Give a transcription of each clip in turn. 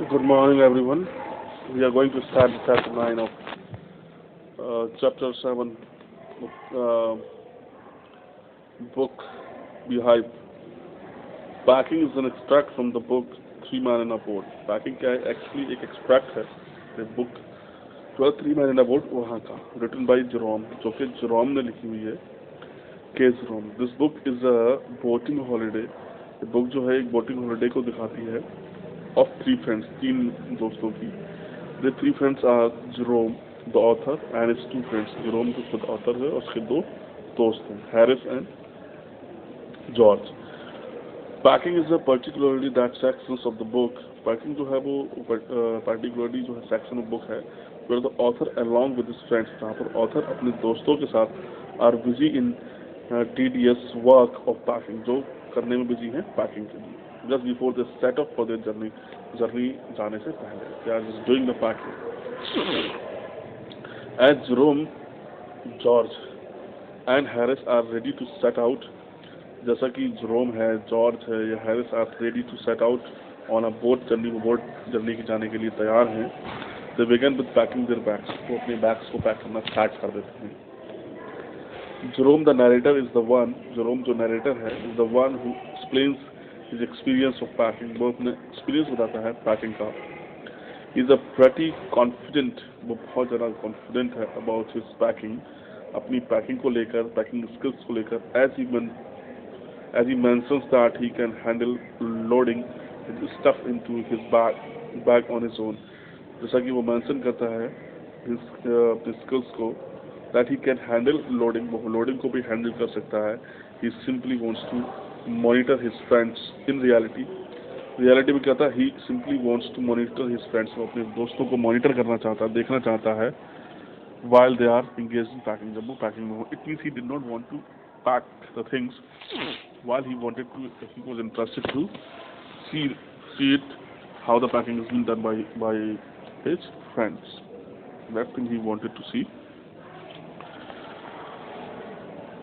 Good morning, everyone. We are going to start chapter 9 of chapter 7 uh, book Beehive. Packing is an extract from the book Three Men in a Boat. Packing क्या है actually एक extract है the book 12 Three Men in a Boat वहाँ का written by Jerome जो कि Jerome ने लिखी हुई है के Jerome. This book is a boating holiday. ये बुक जो है एक बोटिंग हॉलिडे को दिखाती है of three friends, तीन दोस्तों की. The three friends are Jerome, the author, and his two friends. Jerome जो खुद author है और उसके दो दोस्त हैं, Harris and George. Packing is a particularly that sections of the book. Packing जो है वो particularly जो है section of book है where the author along with his friends जहाँ पर author अपने दोस्तों के साथ are busy in tedious work of packing जो करने में busy हैं packing के लिए. Just before they set off for their journey जाने से पहले they are just doing the packing. As Jerome, George and Harris are ready to set out, जैसा कि Jerome है, George है या Harris are ready to set out on a boat journey की जाने के लिए तैयार हैं. They begin with packing their bags. वो अपने bags को पैक करना स्टार्ट कर देते हैं. Jerome the narrator is the one. Jerome जो narrator है is the one who explains his experience of packing. वो अपने experience बताता है packing का. He is a pretty confident. वो बहुत ज़्यादा confident है about his packing. अपनी packing को लेकर, packing skills को लेकर. As he mentions that he can handle loading his stuff into his bag on his own. जैसा कि वो mention करता है अपने skills को that he can handle loading. वो loading को भी handle कर सकता है. He simply wants to monitor his friends in reality में क्या था he simply wants to monitor his friends. वो अपने दोस्तों को monitor करना चाहता है, देखना चाहता है while they are engaged in packing. जब वो packing में हो, it means he did not want to pack the things while he was interested to see it how the packing is being done by his friends. That thing he wanted to see.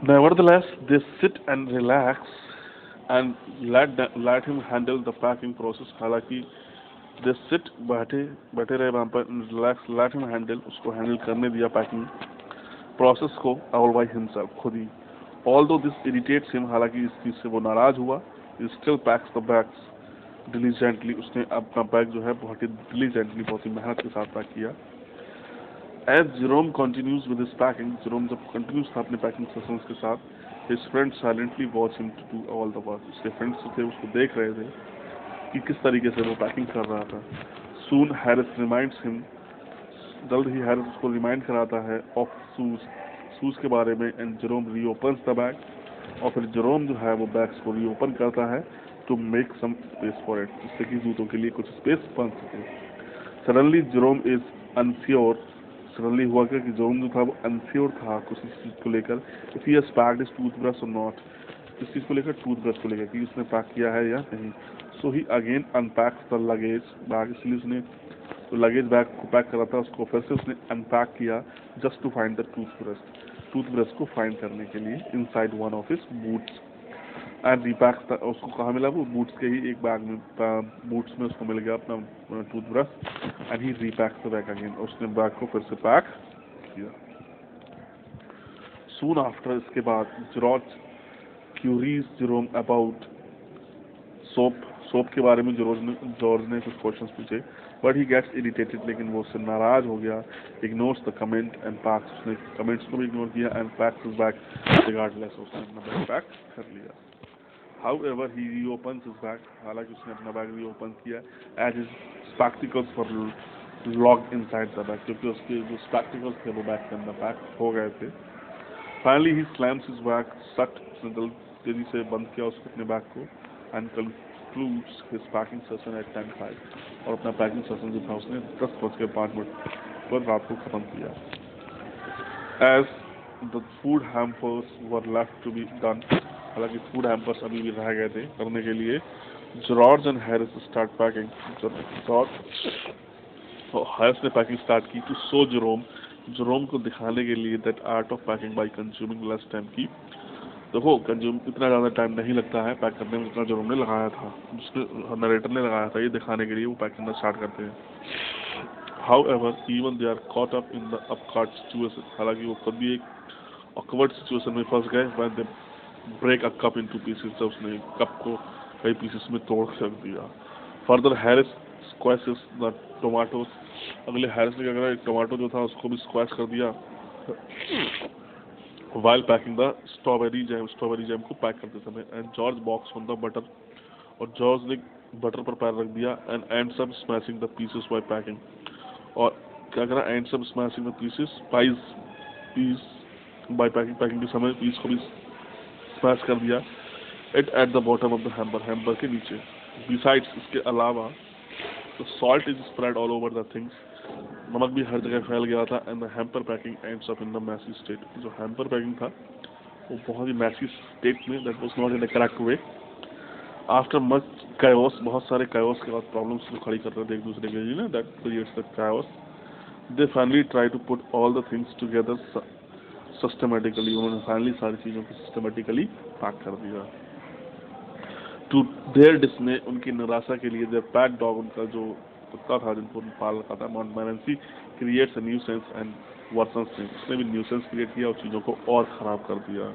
Nevertheless, they sit and relax and let him handle the packing process. हालांकि they sit बैठे रहे वहाँ पर relax, let him handle उसको handle करने दिया packing process को all by himself खुद ही. Although this irritates him, हालांकि इस चीज़ से वो नाराज हुआ, he still packs the bags diligently. उसने अपना बैग जो है बहुत ही diligently, बहुत ही मेहनत के साथ पैक किया. As Jerome continues with his packing, Jerome जब continues था अपने packing sessions के साथ, his friends silently watch him to do all the work. उसके friends थे उसको देख रहे थे कि किस तरीके से वो packing कर रहा था. Soon Harris reminds him, जल्द ही Harris उसको remind कराता है of shoes के बारे में, and Jerome reopens the bag. और फिर Jerome जो है वो bags को reopen करता है to make some space for it, जिससे कि जूतों के लिए कुछ space बन सके. Suddenly Jerome is unsure. Suddenly हुआ क्या कि जोम जो था वो अनश्योर था कुछ इस चीज़ को लेकर if he has packed his toothbrush or not. इस चीज़ को लेकर टूथब्रश को लेकर कि उसने पैक किया है या नहीं. So he again unpacks the luggage bag. इसलिए उसने तो लगेज बैग को पैक करा था उसको फिर से उसने अनपैक किया just to find the toothbrush को फाइंड करने के लिए inside one of his boots. And repacks था उसको कहाँ मिला वो बूट्स के ही एक बैग में बूट्स में उसको मिल गया अपना toothbrush and he repacks the bag again. उसने बैग को फिर से पैक किया. सून आफ्टर इसके बाद George queries Jerome about soap के बारे में जॉर्ज ने कुछ क्वेश्चंस पूछे बट ही गेट्स इरिटेटेड. लेकिन वो उससे नाराज हो गया. Ignores the comment and PACS. उसने कमेंट्स को भी इग्नोर किया and PACS his bag regardless. उसने अपना बैग पैक कर लिया. However, he reopens his bag. हालांकि उसने अपना बैग रीओपन किया as his spectacles were locked inside the bag. क्योंकि उसके जो spectacles थे वो बैग के अंदर पैक हो गए थे. Finally, he slams his bag shut. उसने तेजी से बंद किया उसको अपने बैग को and concludes his packing session at 10:05. और अपना पैकिंग सेशन जो था उसने 10:05 पर रात को खत्म किया. As the food hampers were left to be done. हालांकि फूड हैम्पर्स अभी भी रह गए थे करने के लिए. George and Harris start packing. Harris ने पैकिंग स्टार्ट की टू शो जेरोम को दिखाने के लिए that art of packing bye consuming less time की देखो कंज्यूम इतना ज़्यादा टाइम नहीं लगता है पैक करने में जितना जेरोम ने लगाया था, जिसके नरेटर ने लगाया था, ये दिखाने के लिए वो पैक करना स्टार्ट करते हैं। However, even they are caught up in the upcart situation, हालांकि वो खुद भी एक awkward situation में फंस गए when they break a cup into pieces, जब उसने कप को कई पीसेस में तोड़ के रख दिया। Further, Harris squashes the tomatoes, अगले हैरिस ने क्या करा, एक टमाटो जो था उसको भी स्क्वैश कर दिया while packing the strawberry jam को पैक करते समय, and George walks on the butter, और जॉर्ज ने बटर पर पैर रख दिया, and ends up smashing the pieces by packing, और क्या करा, ends up smashing the piece by packing, packing के समय पीस को भी स्मैश कर दिया, it at the bottom of the hamper के नीचे। बिसाइड्स, इसके अलावा, the salt is spread all over the things, नमक भी हर जगह फैल गया था, and the hamper packing ends up in the messy state, जो हैम्पर पैकिंग था वो बहुत ही मैसी स्टेट में, that was not in a correct way. After much chaos, बहुत सारे कायोस के बाद प्रॉब्लम्स को खड़ी कर रहे थे एक दूसरे के लिए ना, that creates the chaos, they finally try to put all the things together systematically, उन्होंने फाइनली सारी चीज़ों को सिस्टमेटिकली पैक कर दिया। टू देयर डिस्मे, उनकी निराशा के लिए, देयर पैट डॉग, उनका जो कुत्ता था जिनको पाल रखा था, मॉन्टमोरेंसी, creates a nuisance and versions things, उसने भी न्यूसेंस क्रिएट किया और चीज़ों को और ख़राब कर दिया।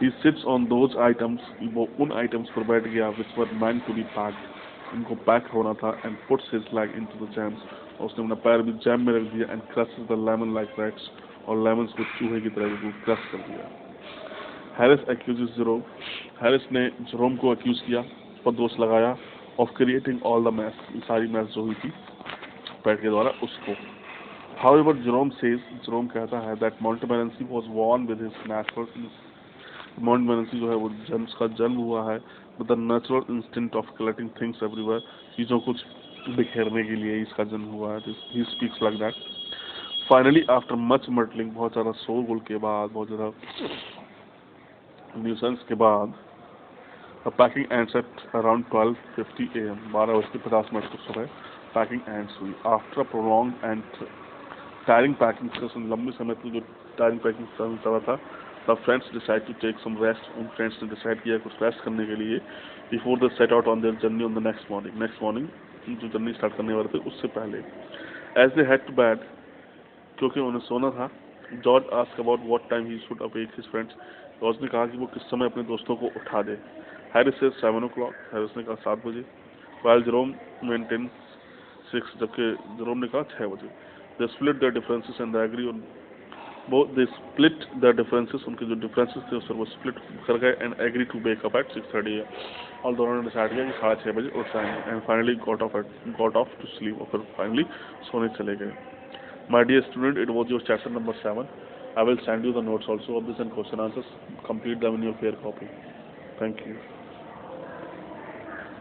He sits on those items, वो उन आइटम्स पर बैठ गया which were meant to be packed, उनको पैक होना था, and puts his leg into the jams, और उसने अपना पैर भी जैम में रख दिया, and crushes the lemon like rats, और लेमन्स को चूहे की तरह को क्रश कर दिया। हैरिस accuses जेरोम, हैरिस ने जेरोम को अक्यूज किया, उस पर दोष लगाया, of creating all the mess, सारी मैस जो हुई थी पैट के द्वारा उसको। However, Jerome says, जेरोम कहता है that Montmorency was born with his natural, मॉन्टमोरेंसी जो है वो का जन्म हुआ है with the natural instinct of collecting things everywhere, चीज़ों को बिखेरने के लिए इसका जन्म हुआ है। He speaks like that. Finally after much muttering, बहुत ज़्यादा शोरगुल के बाद, बहुत ज़्यादा न्यूसेंस के बाद, packing ends at around 12:50 AM, 12:50 को सुबह पैकिंग एंड्स हुई। After prolong and tiring packing session, लंबे समय तक जो टायरिंग पैकिंग सेशन चला था, the friends decide to take some rest, उन फ्रेंड्स ने डिसाइड किया कुछ रेस्ट करने के लिए, before they set out on their journey on the next morning जो जर्नी स्टार्ट करने वाले थे उससे पहले। As they had to bed, क्योंकि उन्हें सोना था, George asked about what time he should awake his friends, George ने कहा कि वो किस समय अपने दोस्तों को उठा दे। हैरिस सेड 7 o'clock, हैरिस ने कहा 7 बजे, व्हाइल जेरोम मेंटेन 6, जबकि जेरोम ने कहा 6 बजे। They split their differences and they agree on, वो दे स्प्लिट द डिफरेंसेस, उनके जो डिफरेंसेस थे उस पर वो स्प्लिट कर गए, and agree to wake up at 6:30 और दोनों ने डिसाइड किया कि 6:30 बजे उठ जाएंगे, and finally got off to sleep, और फिर फाइनली सोने चले गए। My dear student, it was your chapter number 7. I will send you the notes also of this and question answers. Complete them in your fair copy. Thank you.